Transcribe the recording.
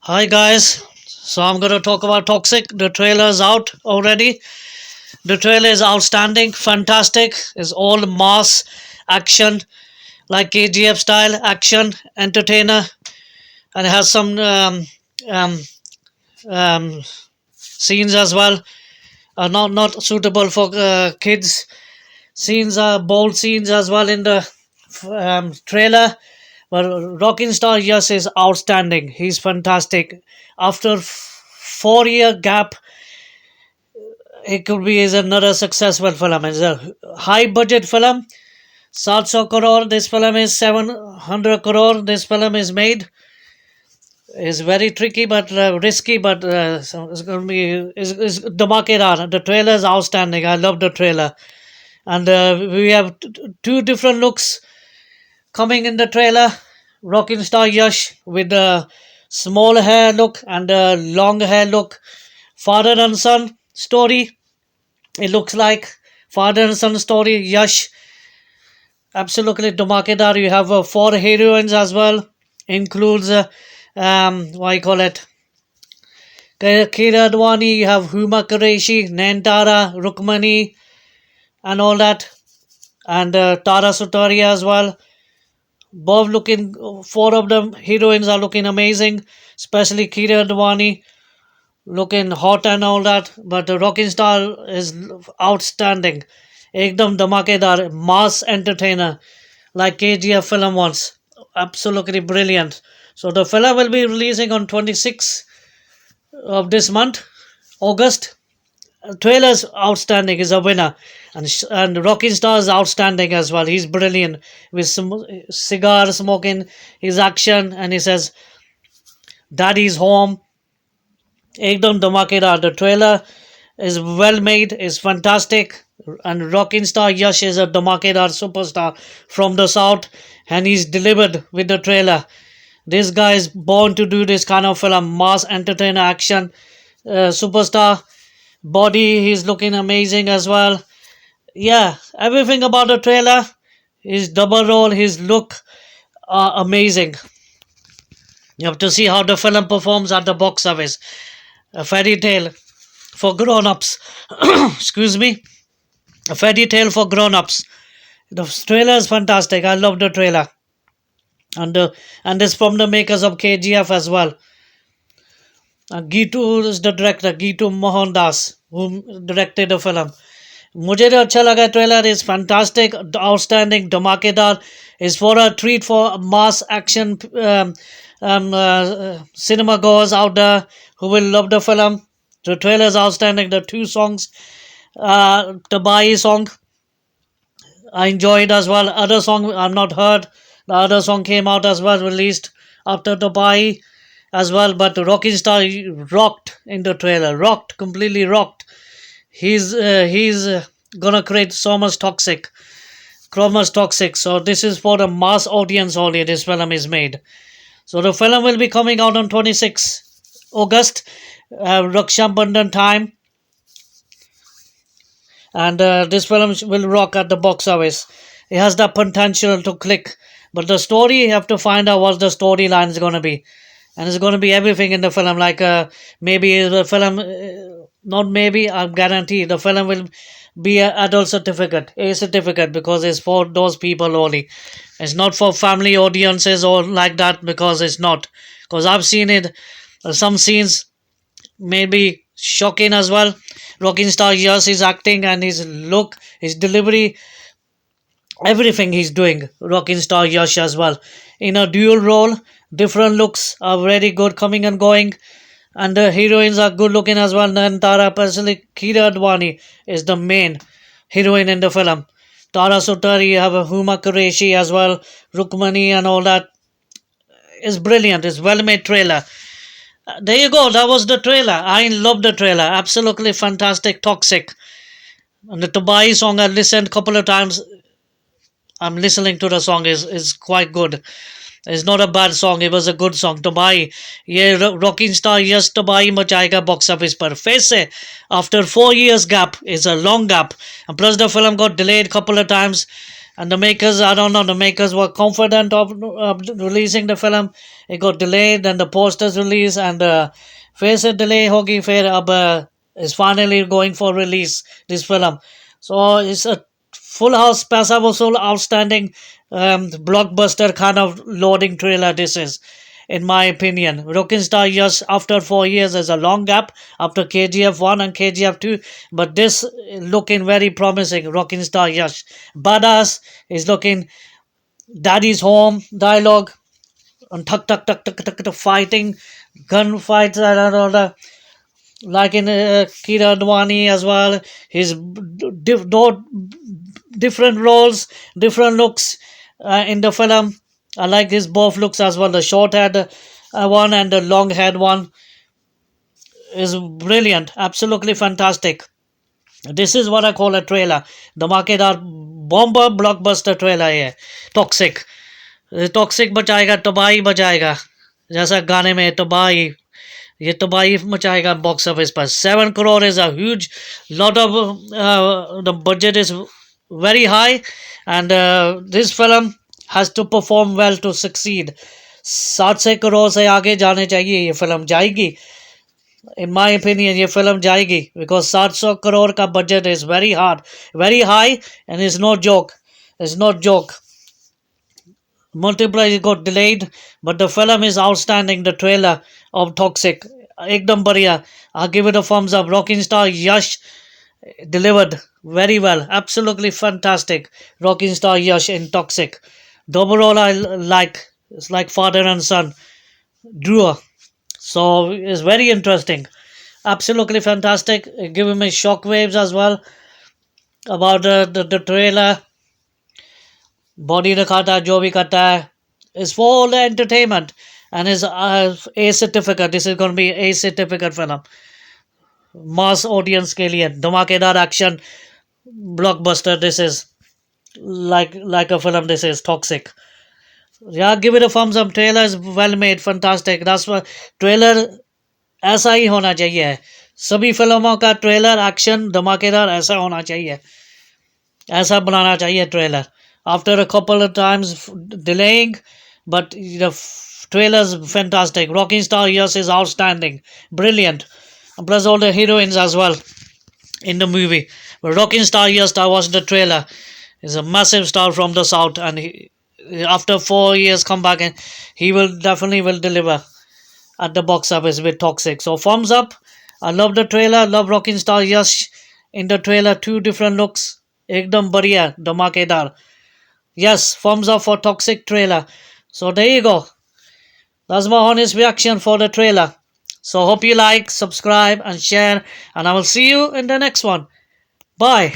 Hi guys. So I'm going to talk about Toxic. The trailer is out already. The trailer is outstanding, fantastic. It's all mass action, like KGF style action, entertainer, and it has some um, um, scenes as well. Not suitable for kids. Scenes are bold scenes as well in the trailer. But Rocking Star, yes, is outstanding. He's fantastic. After 4 year gap, it could be is another successful film. It's a high budget film. 700 crore. This film is 700 crore. This film is made. It's very tricky but risky, but so it's going to be is dhamakedar. The trailer is outstanding. I love the trailer, and we have two different looks coming in the trailer. Rocking Star Yash with the small hair look and the long hair look. Father and son story. It looks like father and son story. Yash, absolutely dhamakedar. You have four heroines as well. Includes what you call it. Kira Advani. You have Huma Qureshi, Nantara, Rukmani, and all that, and Tara Sutaria as well. Both looking, four of them heroines are looking amazing, especially Kira Advani looking hot and all that. But the Rocking Star is outstanding. Ekdam dhamakedar, mass entertainer like KGF film once. Absolutely brilliant. So the film will be releasing on 26th of this month, August. Trailer's outstanding, is a winner, and Rocking Star is outstanding as well. He's brilliant with some cigar smoking, his action, and he says, "Daddy's home." Ekdam dhamakedar. The trailer is well made, is fantastic, and Rocking Star Yash is a dhamakedar superstar from the south, and he's delivered with the trailer. This guy is born to do this kind of film, mass entertainer action, superstar. Body, he's looking amazing as well. Yeah, everything about the trailer, his double role, his look are amazing. You have to see how the film performs at the box office. A fairy tale for grown-ups. Excuse me. A fairy tale for grown-ups. The trailer is fantastic. I love the trailer. And it's from the makers of KGF as well. Gitu is the director, Gitu Mohandas, who directed the film. मुझे तो अच्छा लगा trailer is fantastic outstanding धमाकेदार is for a treat for mass action cinema goers out there who will love the film. The trailer is outstanding. The two songs, the Bai song, I enjoyed as well. Other song I've not heard. The other song came out as well, released after the Bai as well. But Rocking Star rocked in the trailer, rocked, completely rocked. He's gonna create so much toxic. So this is for the mass audience only. This film is made. So the film will be coming out on 26 August, Raksha Bandhan time, and this film will rock at the box office. It has the potential to click, but the story you have to find out what the storyline is gonna be, and it's gonna be everything in the film. Like maybe the film, not maybe, I guarantee the film will be a adult certificate, a certificate, because it's for those people only. It's not for family audiences or like that, because it's not. Because I've seen it, some scenes may be shocking as well. Rocking Star, yes, his acting and his look, his delivery, everything he's doing. Rocking Star Yash as well. In a dual role, different looks are very good, coming and going. And the heroines are good looking as well. And Tara, personally, Kira Advani is the main heroine in the film. Tara Sutari, you have a Huma Qureshi as well, Rukmani and all that. It's brilliant. It's well made trailer. There you go. That was the trailer. I love the trailer. Absolutely fantastic. Toxic. And the Tobai song I listened a couple of times. I'm listening to the song is quite good. It's not a bad song. It was a good song. Tobai, ये Rocking Star yes Tobai मचाएगा box office पर फिर से after 4 years gap is a long gap, and plus the film got delayed couple of times, And the makers, I don't know, the makers were confident of releasing the film. It got delayed, then the posters release, and फिर से delay होगी, फिर अब is finally going for release, this film. So it's a full house, paisa vasool, outstanding blockbuster kind of loading trailer this is, in my opinion. Rocking Star Yash, after 4 years, is a long gap after KGF 1 and KGF 2, but this looking very promising. Rocking Star Yash. Badass is looking daddy's home dialogue and tuck, fighting, gunfights, and all that. Like in Kira Advani as well. His different roles, different looks in the film. I like his both looks as well. The short head one and the long head one is brilliant. Absolutely fantastic. This is what I call a trailer. धमाकेदार bomber blockbuster trailer है. Toxic. Toxic बचाएगा, तबाही बचाएगा, जैसा गाने में तबाही, ये तबाही मचाएगा बॉक्स ऑफिस पर. 7 crore is a huge lot of the budget is very high, and this film has to perform well to succeed. 700 crore से आगे जाने चाहिए, ये फिल्म जाएगी. In my opinion, ये फिल्म जाएगी, because 700 करोड़ का budget is very hard, very high, and it's no joke. It's not joke. Multiply got delayed, but the film is outstanding. The trailer of Toxic, ekdam बढ़िया. I'll give it a thumbs up. Rocking Star Yash delivered very well. Absolutely fantastic. Rocking Star Yash in Toxic. The overall I like. It's like father and son duo. So it's very interesting. Absolutely fantastic. Giving me shockwaves as well about the trailer. Body दिखाता है, जो भी करता है, is for all the entertainment, and is A certificate. This is going to be A certificate film. Mass audience के लिए धमाकेदार action blockbuster. This is like a film. This is Toxic. Yeah, give it a thumbs up. Trailer is well made, fantastic. That's why trailer ऐसा ही होना चाहिए. सभी फिल्मों का trailer action धमाकेदार ऐसा होना चाहिए, ऐसा बनाना चाहिए trailer. After a couple of times delaying, but the trailer's fantastic. Rocking Star Yash is outstanding, brilliant, and plus all the heroines as well in the movie. But Rocking Star Yash, I watched the trailer, is a massive star from the south, and after 4 years come back, and he will definitely will deliver at the box office with Toxic. So thumbs up. I love the trailer. Love Rocking Star Yash in the trailer. 2 different looks. Ekdam बढ़िया, धमाकेदार. Yes, thumbs up for Toxic trailer. So there you go. That's my honest reaction for the trailer. So hope you like, subscribe and share, and I will see you in the next one. Bye.